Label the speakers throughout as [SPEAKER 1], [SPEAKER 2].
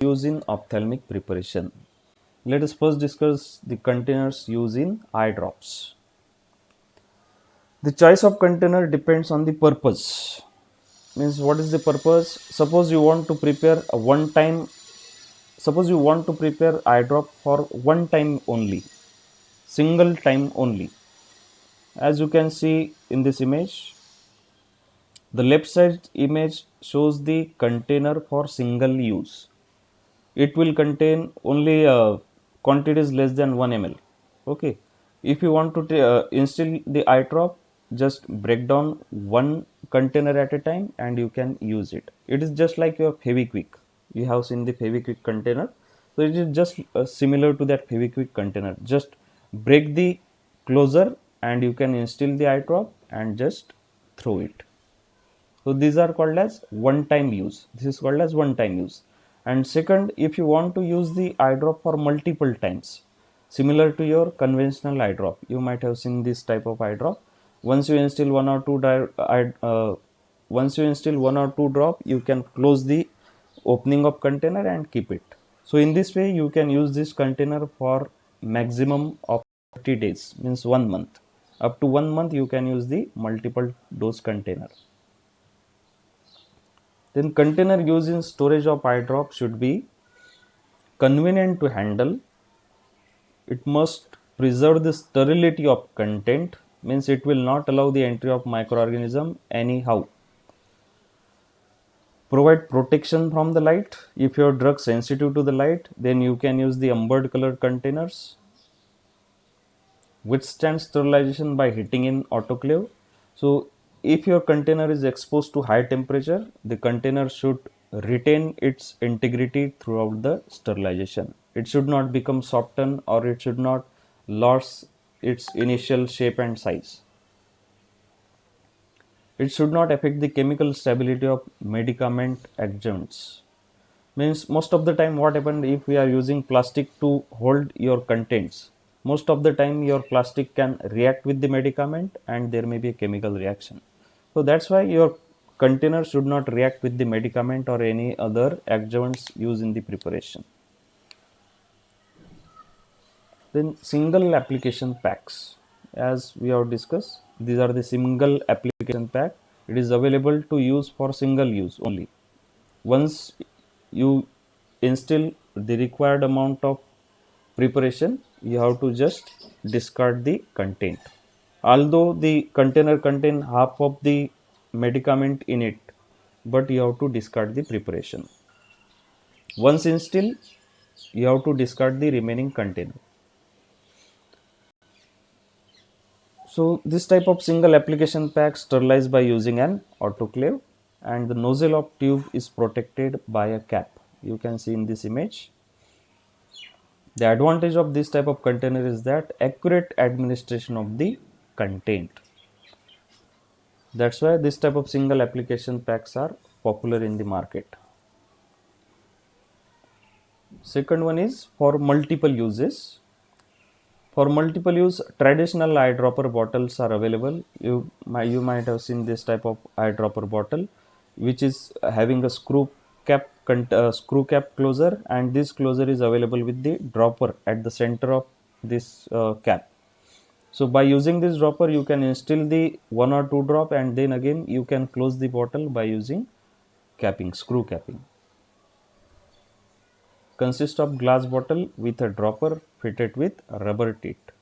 [SPEAKER 1] Used in ophthalmic preparation. Let us first discuss the containers used in eye drops. The choice of container depends on the purpose. Means what is the purpose? Suppose you want to prepare eye drop for one time only, single time only. As you can see in this image, the left side image shows the container for single use. It will contain only quantities less than 1 ml. Okay, if you want to instill the eye drop, just break down one container at a time and you can use it. It is just like your Fevikwik. You have seen the Fevikwik container, so it is just similar to that Fevikwik container. Just break the closure and you can instill the eye drop and just throw it. So these are called as one time use. This is called as one time use. And second, if you want to use the eye drop for multiple times, similar to your conventional eye drop, you might have seen this type of eye drop. Once you instill once you instill one or two drop, you can close the opening of container and keep it. So in this way, you can use this container for maximum of 30 days, means 1 month. Up to 1 month, you can use the multiple dose container. Then container used in storage of eye drop should be convenient to handle. It must preserve the sterility of content, means it will not allow the entry of microorganism anyhow. Provide protection from the light. If your drug sensitive to the light, then you can use the ambered color containers. Withstand sterilization by heating in autoclave. So if your container is exposed to high temperature, the container should retain its integrity throughout the sterilization. It should not become softened or it should not lose its initial shape and size. It should not affect the chemical stability of medicament adjuncts. Means most of the time what happened, if we are using plastic to hold your contents, most of the time your plastic can react with the medicament and there may be a chemical reaction. So that's why your container should not react with the medicament or any other adjuvants used in the preparation. Then single application packs, as we have discussed, these are the single application pack. It is available to use for single use only. Once you instill the required amount of preparation, you have to just discard the content. Although the container contain half of the medicament in it, but you have to discard the preparation. Once instill, you have to discard the remaining container. So this type of single application pack sterilized by using an autoclave, and the nozzle of tube is protected by a cap. You can see in this image. The advantage of this type of container is that accurate administration of the content. That's why this type of single application packs are popular in the market. Second one is for multiple uses. For multiple use, traditional eyedropper bottles are available. You might have seen this type of eyedropper bottle, which is having a screw cap closure, and this closure is available with the dropper at the center of this cap. So by using this dropper, you can instill the one or two drop, and then again you can close the bottle by using capping, screw capping. Consists of glass bottle with a dropper fitted with rubber teeth,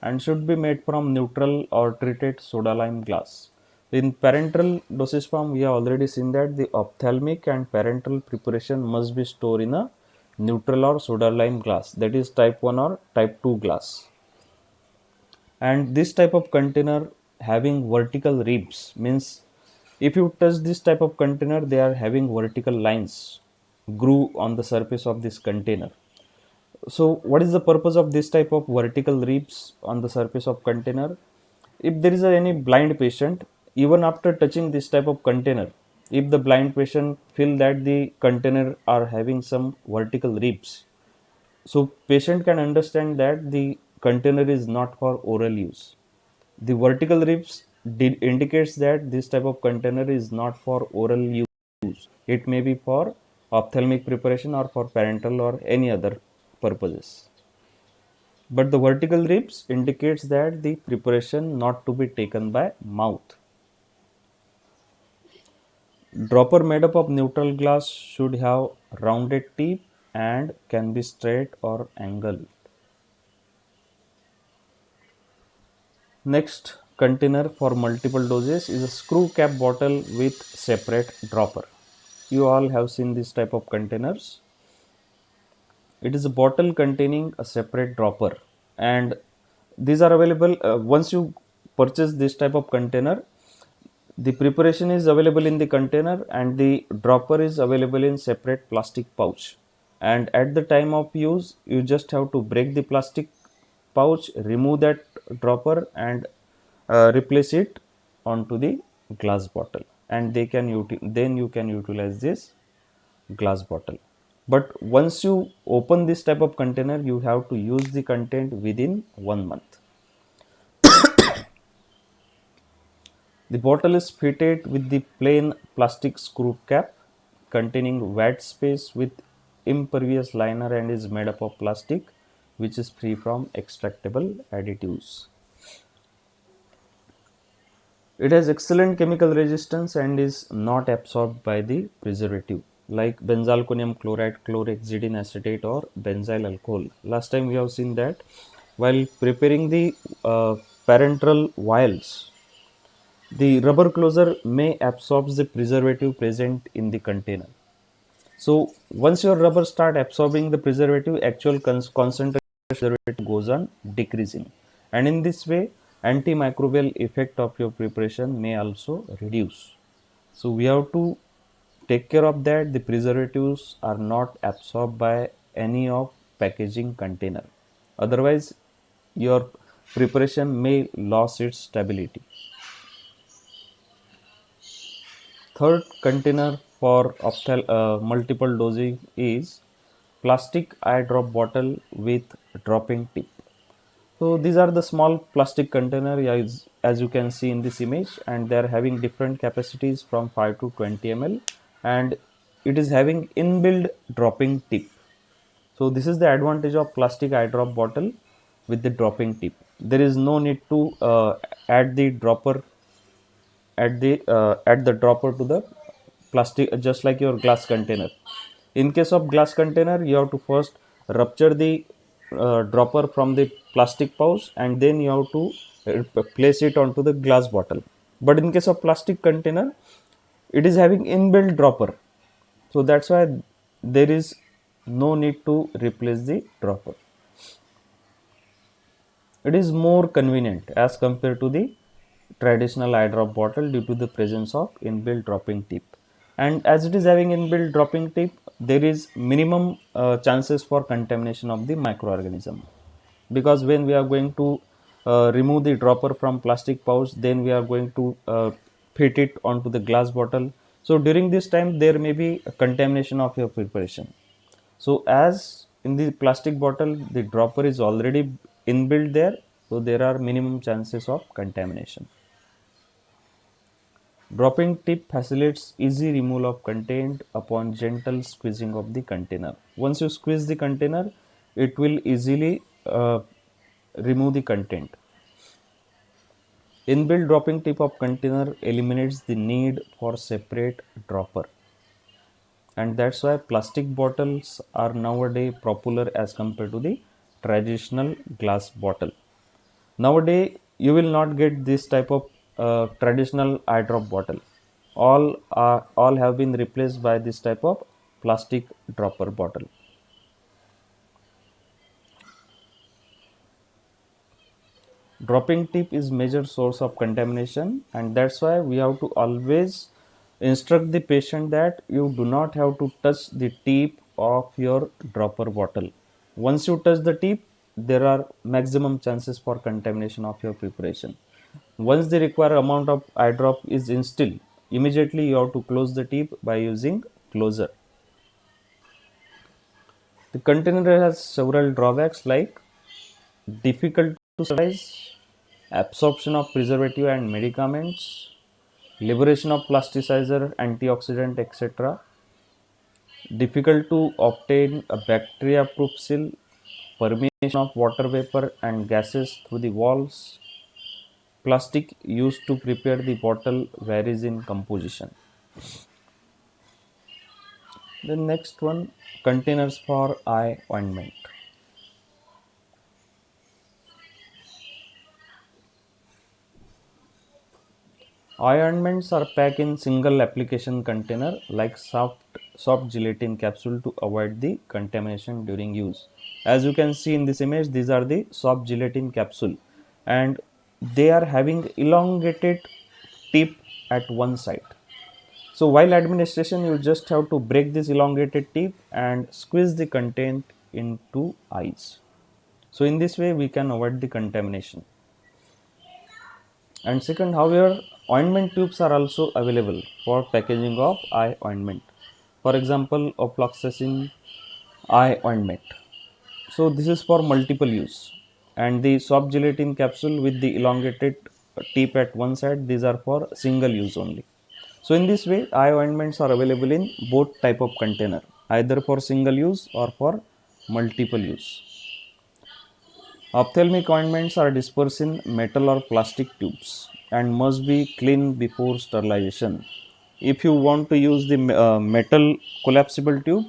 [SPEAKER 1] and should be made from neutral or treated soda lime glass. In parenteral dosage form, we have already seen that the ophthalmic and parenteral preparation must be stored in a neutral or soda lime glass, that is type 1 or type 2 glass. And this type of container having vertical ribs, means if you touch this type of container, they are having vertical lines groove on the surface of this container. So what is the purpose of this type of vertical ribs on the surface of container? If there is any blind patient, even after touching this type of container, if the blind patient feel that the container are having some vertical ribs, so patient can understand that the container is not for oral use. The vertical ribs indicates that this type of container is not for oral use. It may be for ophthalmic preparation or for parental or any other purposes. But the vertical ribs indicates that the preparation not to be taken by mouth. Dropper made up of neutral glass should have rounded tip and can be straight or angled. Next container for multiple doses is a screw cap bottle with separate dropper. You all have seen this type of containers. It is a bottle containing a separate dropper, and these are available once you purchase this type of container. The preparation is available in the container and the dropper is available in separate plastic pouch. And at the time of use, you just have to break the plastic pouch, remove that dropper, and replace it onto the glass bottle. And then you can utilize this glass bottle. But once you open this type of container, you have to use the content within 1 month. The bottle is fitted with the plain plastic screw cap containing wet space with impervious liner and is made up of plastic which is free from extractable additives. It has excellent chemical resistance and is not absorbed by the preservative like benzalkonium chloride, chlorhexidine acetate or benzyl alcohol. Last time we have seen that while preparing the parenteral vials, the rubber closure may absorb the preservative present in the container. So once your rubber start absorbing the preservative, actual concentration of preservative goes on decreasing, and in this way antimicrobial effect of your preparation may also reduce. So we have to take care of that the preservatives are not absorbed by any of packaging container, otherwise your preparation may lose its stability. Third container for multiple dosing is plastic eye drop bottle with dropping tip. So these are the small plastic container as you can see in this image, and they are having different capacities from 5 to 20 ml, and it is having inbuilt dropping tip. So this is the advantage of plastic eye drop bottle with the dropping tip. There is no need to add the dropper at the dropper to the plastic, just like your glass container. In case of glass container, you have to first rupture the dropper from the plastic pouch and then you have to place it onto the glass bottle. But in case of plastic container, it is having inbuilt dropper, so that's why there is no need to replace the dropper. It is more convenient as compared to the traditional eye drop bottle due to the presence of inbuilt dropping tip. And as it is having inbuilt dropping tip, there is minimum chances for contamination of the microorganism. Because when we are going to remove the dropper from plastic pouch, then we are going to fit it onto the glass bottle. So during this time, there may be a contamination of your preparation. So as in the plastic bottle, the dropper is already inbuilt there, so there are minimum chances of contamination. Dropping tip facilitates easy removal of content upon gentle squeezing of the container. Once you squeeze the container, it will easily remove the content. Inbuilt dropping tip of container eliminates the need for separate dropper, and that's why plastic bottles are nowadays popular as compared to the traditional glass bottle. Nowadays you will not get this type of traditional eye drop bottle. All have been replaced by this type of plastic dropper bottle. Dropping tip is major source of contamination, and that's why we have to always instruct the patient that you do not have to touch the tip of your dropper bottle. Once you touch the tip, there are maximum chances for contamination of your preparation. Once the required amount of eye drop is instilled, immediately you have to close the tip by using closer. The container has several drawbacks like difficult to sterilize, absorption of preservative and medicaments, liberation of plasticizer, antioxidant, etc. difficult to obtain a bacteria-proof seal, permeation of water vapor and gases through the walls, plastic used to prepare the bottle varies in composition. The next one, containers for eye ointment. Eye ointments are packed in single application container like soft gelatin capsule to avoid the contamination during use. As you can see in this image, these are the soft gelatin capsule and they are having elongated tip at one side. So while administration, you just have to break this elongated tip and squeeze the content into eyes. So in this way we can avoid the contamination. And second, however, ointment tubes are also available for packaging of eye ointment. For example, ofloxacin eye ointment. So this is for multiple use. And the soft gelatin capsule with the elongated tip at one side, these are for single use only. So in this way, eye ointments are available in both type of container, either for single use or for multiple use. Ophthalmic ointments are dispersed in metal or plastic tubes and must be cleaned before sterilization. If you want to use the metal collapsible tube,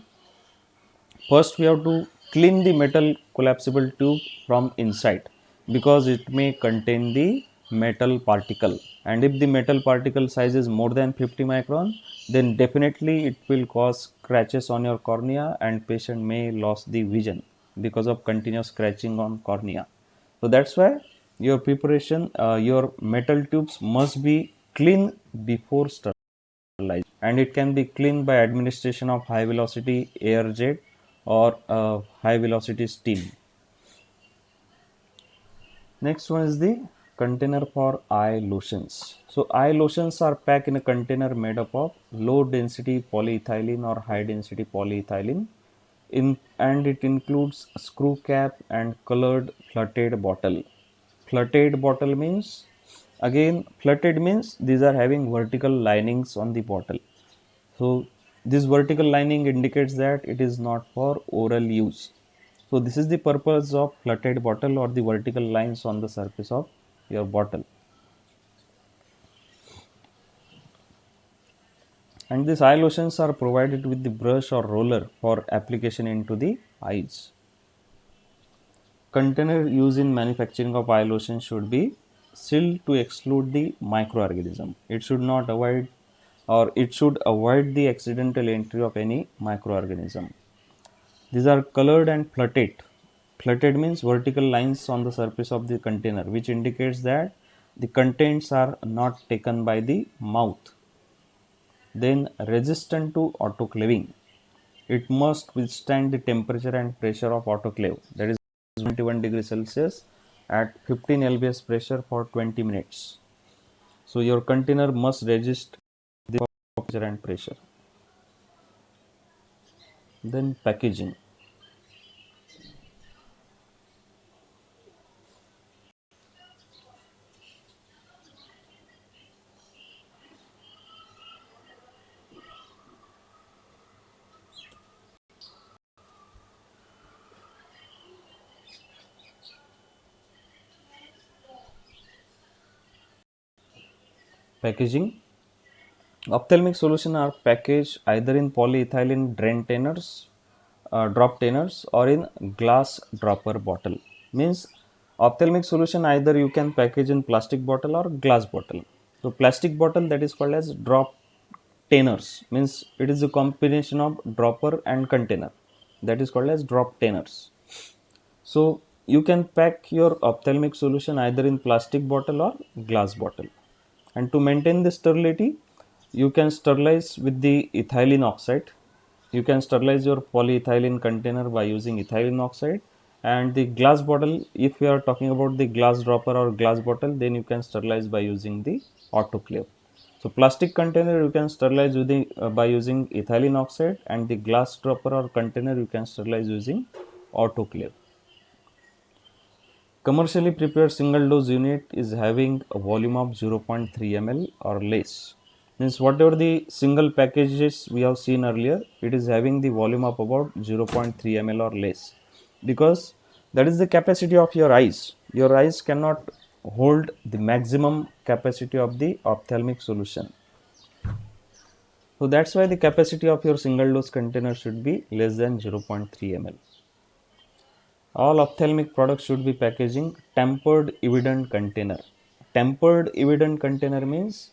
[SPEAKER 1] first we have to clean the metal collapsible tube from inside because it may contain the metal particle, and if the metal particle size is more than 50 micron, then definitely it will cause scratches on your cornea and patient may lose the vision because of continuous scratching on cornea. So that's why your preparation, your metal tubes must be clean before sterilization, and it can be cleaned by administration of high velocity air jet or high velocity steam. Next one is the container for eye lotions. So eye lotions are packed in a container made up of low density polyethylene or high density polyethylene and it includes a screw cap and colored fluted bottle. Fluted bottle means, again fluted means these are having vertical linings on the bottle. So this vertical lining indicates that it is not for oral use. So this is the purpose of fluted bottle or the vertical lines on the surface of your bottle. And these eye lotions are provided with the brush or roller for application into the eyes. Container used in manufacturing of eye lotion should be sealed to exclude the microorganism. It should not avoid or it should avoid the accidental entry of any microorganism. These are colored and fluted. Fluted means vertical lines on the surface of the container, which indicates that the contents are not taken by the mouth. Then resistant to autoclaving. It must withstand the temperature and pressure of autoclave, that is 21 degrees Celsius at 15 lbs pressure for 20 minutes. So your container must resist the temperature and pressure. Then packaging. Packaging. Ophthalmic solution are packaged either in polyethylene drop tenors, or in glass dropper bottle. Means ophthalmic solution either you can package in plastic bottle or glass bottle. So plastic bottle, that is called as drop tenors. Means it is a combination of dropper and container. That is called as drop tenors. So you can pack your ophthalmic solution either in plastic bottle or glass bottle. And to maintain the sterility, you can sterilize with the ethylene oxide. You can sterilize your polyethylene container by using ethylene oxide. And the glass bottle, if you are talking about the glass dropper or glass bottle, then you can sterilize by using the autoclave. So plastic container you can sterilize by using ethylene oxide, and the glass dropper or container you can sterilize using autoclave. Commercially prepared single dose unit is having a volume of 0.3 ml or less. Means whatever the single packages we have seen earlier, it is having the volume of about 0.3 ml or less, because that is the capacity of your eyes. Your eyes cannot hold the maximum capacity of the ophthalmic solution. So that's why the capacity of your single dose container should be less than 0.3 ml. All ophthalmic products should be packaging tempered evident container. Tempered evident container means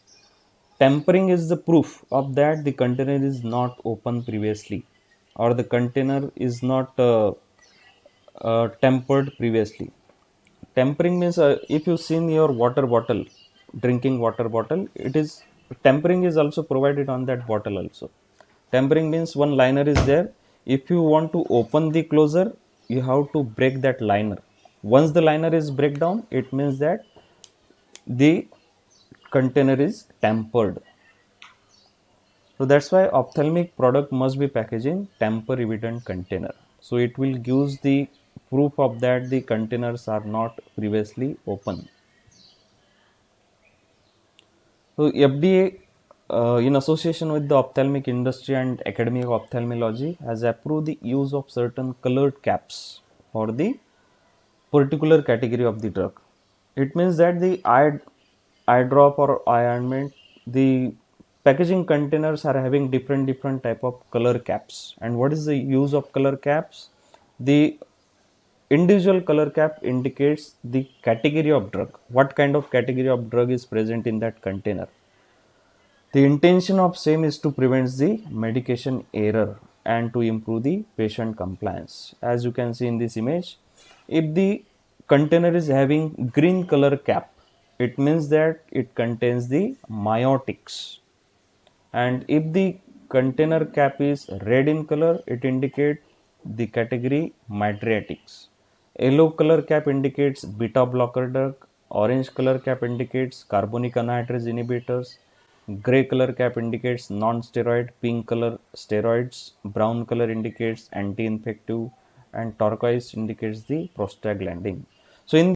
[SPEAKER 1] tempering is the proof of that the container is not open previously, or the container is not tempered previously. Tempering means if you see in your water bottle, drinking water bottle, it is tempering is also provided on that bottle also. Tempering means one liner is there. If you want to open the closure, you have to break that liner. Once the liner is break down, it means that the container is tempered. So that's why ophthalmic product must be packaged in tamper evident container. So it will gives the proof of that the containers are not previously open. So FDA, in association with the ophthalmic industry and Academy of Ophthalmology, has approved the use of certain colored caps for the particular category of the drug. It means that the eye drop or eye ointment, the packaging containers are having different type of color caps. And what is the use of color caps? The individual color cap indicates the category of drug. What kind of category of drug is present in that container? The intention of same is to prevent the medication error and to improve the patient compliance. As you can see in this image, if the container is having green color cap, it means that it contains the myotics. And if the container cap is red in color, it indicates the category mydriatics. Yellow color cap indicates beta blocker drug. Orange color cap indicates carbonic anhydrase inhibitors. Gray color cap indicates non-steroid. Pink color steroids. Brown color indicates anti-infective, and turquoise indicates the prostaglandin. So in